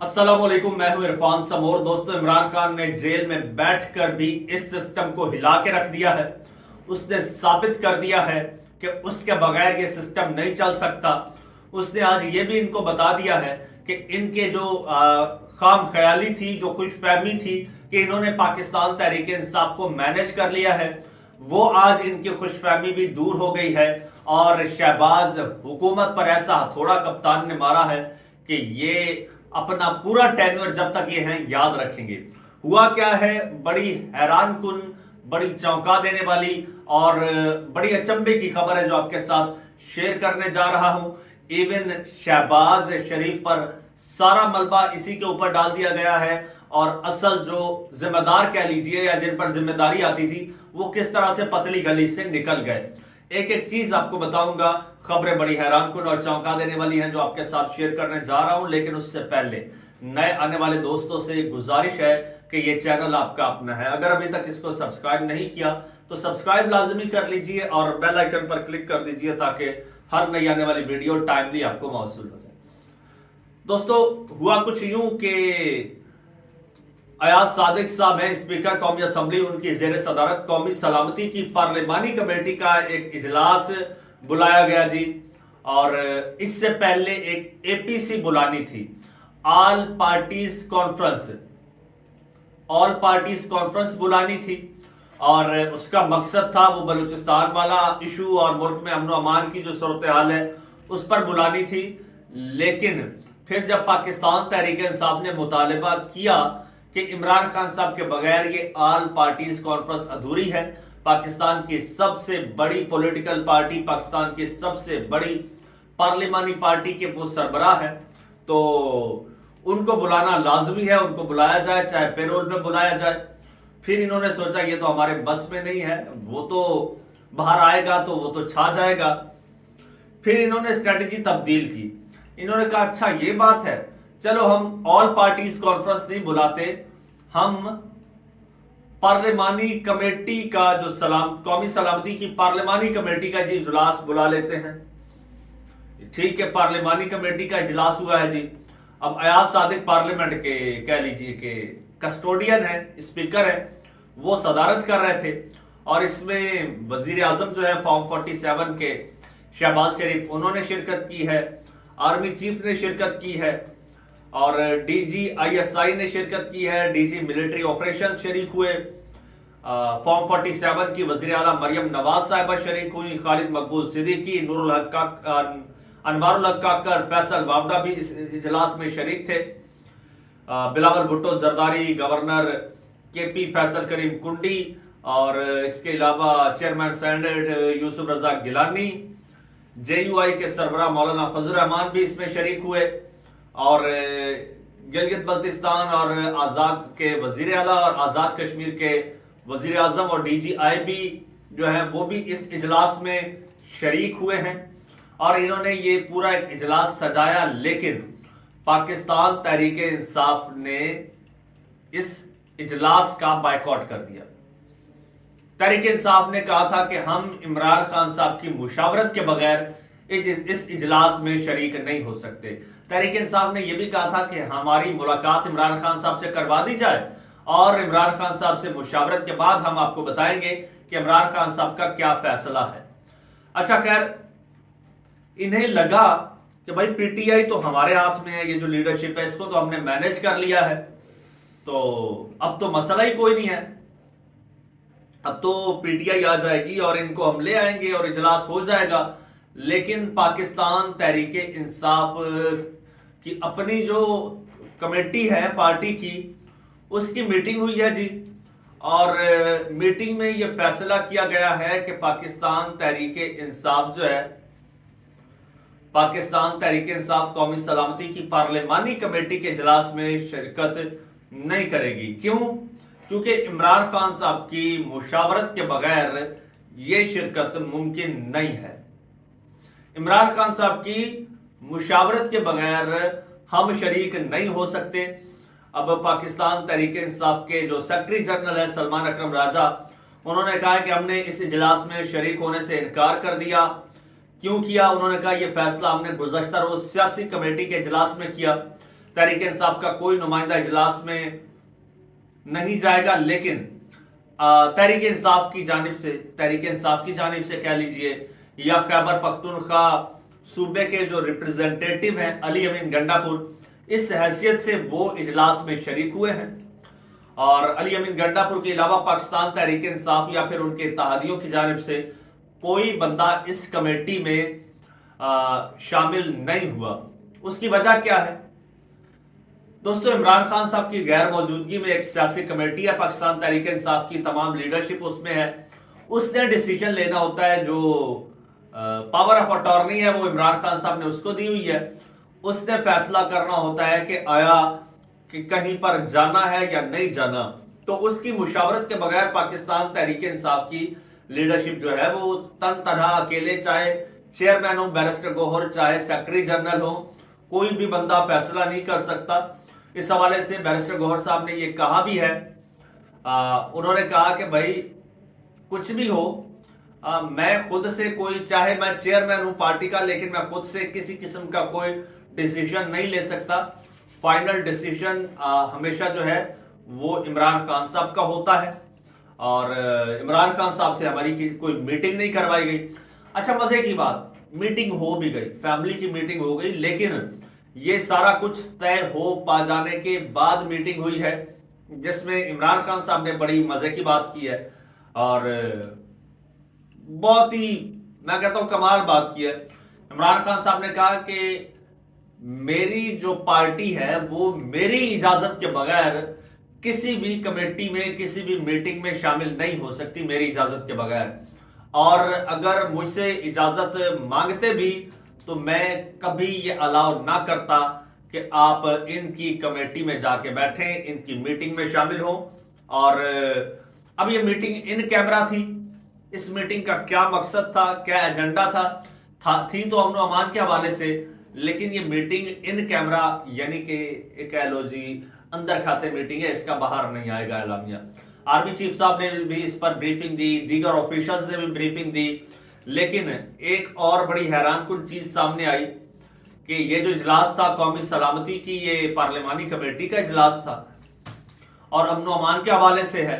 अस्सलाम वालेकुम, मैं हूं इरफान समोर। दोस्तों, इमरान खान ने जेल में बैठकर भी इस सिस्टम को हिला के रख दिया है। उसने साबित कर दिया है कि उसके बगैर ये सिस्टम नहीं चल सकता। उसने आज ये भी इनको बता दिया है कि इनके जो खाम ख्याली थी, जो खुशफहमी थी कि इन्होंने पाकिस्तान तहरीक इंसाफ को मैनेज कर लिया है, वो आज इनकी खुशफहमी भी दूर हो गई है। और शहबाज हुकूमत पर ऐसा हथौड़ा कप्तान ने मारा है कि ये अपना पूरा टेन्योर जब तक ये हैं याद रखेंगे। हुआ क्या है, बड़ी हैरान कुन, बड़ी चौंका देने वाली और बड़ी अचंभे की खबर है जो आपके साथ शेयर करने जा रहा हूं। इवन शहबाज शरीफ पर सारा मलबा इसी के ऊपर डाल दिया गया है और असल जो जिम्मेदार कह लीजिए या जिन पर जिम्मेदारी आती थी वो किस तरह से पतली गली से निकल गए। एक एक चीज आपको बताऊंगा। खबरें बड़ी हैरान कुन और चौंका देने वाली हैं जो आपके साथ शेयर करने जा रहा हूं। लेकिन उससे पहले नए आने वाले दोस्तों से गुजारिश है कि ये चैनल आपका अपना है। अगर अभी तक इसको सब्सक्राइब नहीं किया तो सब्सक्राइब लाजमी कर लीजिए और बेल आइकन पर क्लिक कर दीजिए ताकि हर नई आने वाली वीडियो टाइमली आपको मौसूल हो जाए। दोस्तों, हुआ कुछ यूं कि अयाज सादिक साहब हैं, स्पीकर कौमी असम्बली, उनकी जेर सदारत कौमी सलामती की पार्लिमानी कमेटी का एक इजलास बुलाया गया जी। और इससे पहले एक एपीसी बुलानी थी, ऑल पार्टीज कॉन्फ्रेंस बुलानी थी। और उसका मकसद था वो बलूचिस्तान वाला इशू और मुल्क में अमन अमान की जो सूरत हाल है उस पर बुलानी थी। लेकिन फिर जब पाकिस्तान तहरीक इंसाफ ने मुतालबा किया कि इमरान खान साहब के बगैर ये ऑल पार्टीज कॉन्फ्रेंस अधूरी है, पाकिस्तान की सबसे बड़ी पॉलिटिकल पार्टी, पाकिस्तान की सबसे बड़ी पार्लिमानी पार्टी के वो सरबराह है, तो उनको बुलाना लाजमी है, उनको बुलाया जाए, चाहे पेरोल में बुलाया जाए। फिर इन्होंने सोचा ये तो हमारे बस में नहीं है, वो तो बाहर आएगा तो वो तो छा जाएगा। फिर इन्होंने स्ट्रेटेजी तब्दील की। इन्होंने कहा अच्छा ये बात है, चलो हम ऑल पार्टीज कॉन्फ्रेंस नहीं बुलाते, हम पार्लिमानी कमेटी का जो कौमी सलामती की पार्लिमानी कमेटी का जी इजलास बुला लेते हैं। ठीक है, पार्लिमानी कमेटी का इजलास हुआ है जी। अब अयाज सादिक पार्लियामेंट के कह लीजिए कि कस्टोडियन है, स्पीकर है, वो सदारत कर रहे थे। और इसमें वजीर आजम जो है फॉर्म 47 के शहबाज शरीफ, उन्होंने शिरकत की है, आर्मी चीफ ने शिरकत की है और डीजी आईएसआई ने शिरकत की है, डीजी मिलिट्री ऑपरेशन शरीक हुए, फॉर्म 47 की वजीर आला मरियम नवाज साहिबा शरीक हुई, खालिद मकबूल सिद्दीकी, अनवारुल हक काकर, फैसल वावडा भी इस इजलास में शरीक थे, बिलावल भुट्टो जरदारी, गवर्नर केपी फैसल करीम कुंडी और इसके अलावा चेयरमैन सेनेट यूसुफ रजा गिलानी, जेयूआई के सरबराह मौलाना फजल रहमान भी इसमें शरीक हुए और गिलगित बल्तिस्तान और आजाद के वजीर आला और आजाद कश्मीर के वजीर आजम और डीजीआईबी जो है वो भी इस इजलास में शरीक हुए हैं। और इन्होंने ये पूरा एक इजलास सजाया, लेकिन पाकिस्तान तहरीक इंसाफ ने इस इजलास का बायकॉट कर दिया। तहरीक इंसाफ ने कहा था कि हम इमरान खान साहब की मुशावरत के बगैर इस इजलास में शरीक नहीं हो सकते। तहरीक इंसाफ ने यह भी कहा था कि हमारी मुलाकात इमरान खान साहब से करवा दी जाए और इमरान खान साहब से मुशावरत के बाद हम आपको बताएंगे कि इमरान खान साहब का क्या फैसला है। अच्छा, खैर, इन्हें लगा कि भाई पीटीआई तो हमारे हाथ में है, ये जो लीडरशिप है इसको तो हमने मैनेज कर लिया है, तो अब तो मसला ही कोई नहीं है, अब तो पीटीआई आ जाएगी और इनको हम ले आएंगे और इजलास हो जाएगा। लेकिन पाकिस्तान तहरीक इंसाफ की अपनी जो कमेटी है पार्टी की, उसकी मीटिंग हुई है जी। और मीटिंग में यह फैसला किया गया है कि पाकिस्तान तहरीक इंसाफ जो है, पाकिस्तान तहरीक इंसाफ कौमी सलामती की पार्लिमानी कमेटी के इजलास में शिरकत नहीं करेगी। क्यों? क्योंकि इमरान खान साहब की मुशावरत के बगैर यह शिरकत मुमकिन नहीं है। इमरान खान साहब की मुशावरत के बगैर हम शरीक नहीं हो सकते। अब पाकिस्तान तहरीक इंसाफ के जो सेक्रेटरी जनरल है सलमान अकरम राजा, उन्होंने कहा कि हमने इस इजलास में शरीक होने से इनकार कर दिया। क्यों किया? उन्होंने कहा यह फैसला हमने गुज़श्ता रोज सियासी कमेटी के इजलास में किया। तहरीक इंसाफ का कोई नुमाइंदा इजलास में नहीं जाएगा, लेकिन तहरीक इंसाफ की जानिब से कह लीजिए या खैबर पख्तूनख्वा सूबे के जो रिप्रेजेंटेटिव हैं अली अमीन गंडापुर, इस हैसियत से वो इजलास में शरीक हुए हैं। और अली अमीन गंडापुर के अलावा पाकिस्तान तहरीक इंसाफ या फिर उनके इत्तेहादियों की जानिब से कोई बंदा इस कमेटी में शामिल नहीं हुआ। उसकी वजह क्या है दोस्तों? इमरान खान साहब की गैर मौजूदगी में एक सियासी कमेटी है पाकिस्तान तहरीक इंसाफ की, तमाम लीडरशिप उसमें है। उसने डिसीजन लेना होता है, जो पावर ऑफ अटॉर्नी है वो इमरान खान साहब ने उसको दी हुई है। उसने फैसला करना होता है कि आया कि कहीं पर जाना है या नहीं जाना। तो उसकी मुशावरत के बगैर पाकिस्तान तहरीक इंसाफ की लीडरशिप जो है वो तन तनहा अकेले, चाहे चेयरमैन हो बैरिस्टर गौहर, चाहे सेक्रेटरी जनरल हो, कोई भी बंदा फैसला नहीं कर सकता। इस हवाले से बैरिस्टर गौहर साहब ने ये कहा भी है, उन्होंने कहा कि भाई कुछ भी हो, मैं खुद से कोई, चाहे मैं चेयरमैन हूं पार्टी का, लेकिन मैं खुद से किसी किस्म का कोई डिसीजन नहीं ले सकता। फाइनल डिसीजन हमेशा जो है वो इमरान खान साहब का होता है। और इमरान खान साहब से हमारी कोई मीटिंग नहीं करवाई गई। अच्छा, मजे की बात, मीटिंग हो भी गई, फैमिली की मीटिंग हो गई, लेकिन ये सारा कुछ तय हो पा जाने के बाद मीटिंग हुई है, जिसमें इमरान खान साहब ने बड़ी मजे की बात की है और बहुत ही, मैं कहता हूं, कमाल बात की है। इमरान खान साहब ने कहा कि मेरी जो पार्टी है वो मेरी इजाजत के बगैर किसी भी कमेटी में, किसी भी मीटिंग में शामिल नहीं हो सकती, मेरी इजाजत के बगैर। और अगर मुझसे इजाजत मांगते भी तो मैं कभी ये अलाउ ना करता कि आप इनकी कमेटी में जाके बैठें, इनकी मीटिंग में शामिल हो। और अब ये मीटिंग इन कैमरा थी। इस मीटिंग का क्या मकसद था, क्या एजेंडा था थी तो अमन अमान के हवाले से, लेकिन ये मीटिंग इन कैमरा यानी कि कह लो जी अंदर खाते मीटिंग है, इसका बाहर नहीं आएगा एलामिया। आर्मी चीफ साहब ने भी इस पर ब्रीफिंग दी, दीगर ऑफिशियल्स ने भी ब्रीफिंग दी, लेकिन एक और बड़ी हैरान कुन चीज सामने आई कि ये जो इजलास था कौमी सलामती की, ये पार्लिमानी कमेटी का इजलास था और अमन अमान के हवाले से है,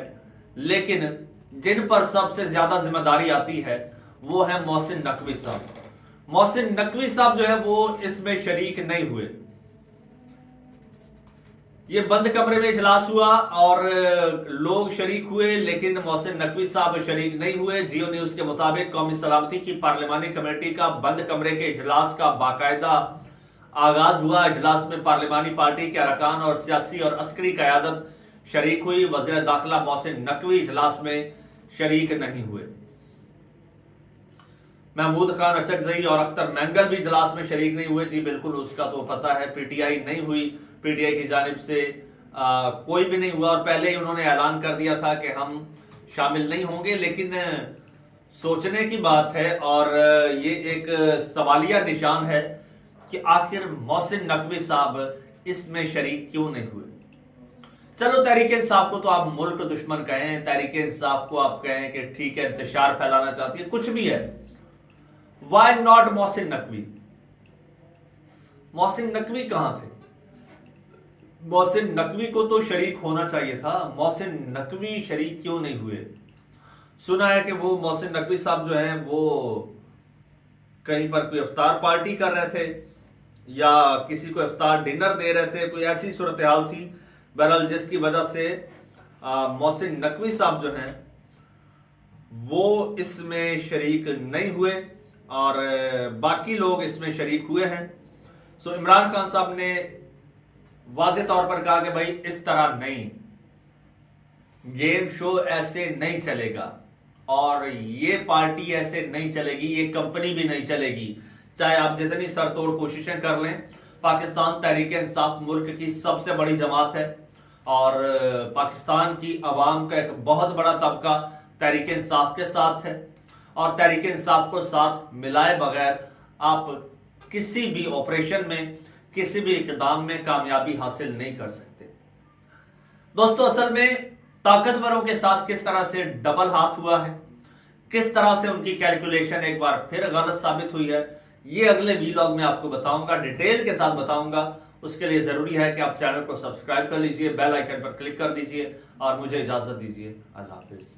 लेकिन जिन पर सबसे ज्यादा जिम्मेदारी आती है वो है मोहसिन नकवी साहब। मोहसिन नकवी साहब जो है वो इसमें शरीक नहीं हुए। ये बंद कमरे में इजलास हुआ और लोग शरीक हुए, लेकिन मोहसिन नकवी साहब शरीक नहीं हुए। जियो न्यूज के मुताबिक कौमी सलामती की पार्लिमानी कमेटी का बंद कमरे के इजलास का बाकायदा आगाज हुआ। इजलास में पार्लिमानी पार्टी के अरकान और सियासी और अस्करी क़यादत शरीक हुई। वज़ीर दाखिला मोहसिन नकवी इजलास में शरीक नहीं हुए। महमूद खान अचकजई और अख्तर मैंगल भी इजलास में शरीक नहीं हुए। जी बिल्कुल, उसका तो पता है। पीटीआई नहीं हुई, पीटीआई की जानिब से कोई भी नहीं हुआ और पहले ही उन्होंने ऐलान कर दिया था कि हम शामिल नहीं होंगे। लेकिन सोचने की बात है और ये एक सवालिया निशान है कि आखिर मोहसिन नकवी साहब इसमें शरीक क्यों नहीं हुए। चलो, तहरीक इंसाफ को तो आप मुल्क दुश्मन कहें, तहरीक इंसाफ को आप कहें कि ठीक है इंतशार फैलाना चाहती है, कुछ भी है, वाई नॉट मोहसिन नकवी? मोहसिन नकवी कहां थे? मोहसिन नकवी को तो शरीक होना चाहिए था। मोहसिन नकवी शरीक क्यों नहीं हुए? सुना है कि वो मोहसिन नकवी साहब जो हैं वो कहीं पर कोई इफ्तार पार्टी कर रहे थे या किसी को इफ्तार डिनर दे रहे थे, कोई ऐसी सूरत हाल थी बहरहाल जिसकी वजह से मोहसिन नकवी साहब जो हैं वो इसमें शरीक नहीं हुए और बाकी लोग इसमें शरीक हुए हैं। सो इमरान खान साहब ने वाज़ेह तौर पर कहा कि भाई इस तरह नहीं, गेम शो ऐसे नहीं चलेगा और ये पार्टी ऐसे नहीं चलेगी, ये कंपनी भी नहीं चलेगी, चाहे आप जितनी सरतोड़ कोशिशें कर लें। पाकिस्तान तहरीक इंसाफ मुल्क की सबसे बड़ी जमात है और पाकिस्तान की आवाम का एक बहुत बड़ा तबका तहरीक इंसाफ के साथ है और तहरीक इंसाफ को साथ मिलाए बगैर आप किसी भी ऑपरेशन में, किसी भी इक़दाम में कामयाबी हासिल नहीं कर सकते। दोस्तों, असल में ताकतवरों के साथ किस तरह से डबल हाथ हुआ है, किस तरह से उनकी कैलकुलेशन एक बार फिर गलत साबित हुई है, ये अगले वीलॉग में आपको बताऊंगा, डिटेल के साथ बताऊंगा। اس کے لیے ضروری ہے کہ آپ چینل کو سبسکرائب کر لیجئے، بیل آئیکن پر کلک کر دیجئے اور مجھے اجازت دیجئے۔ اللہ حافظ۔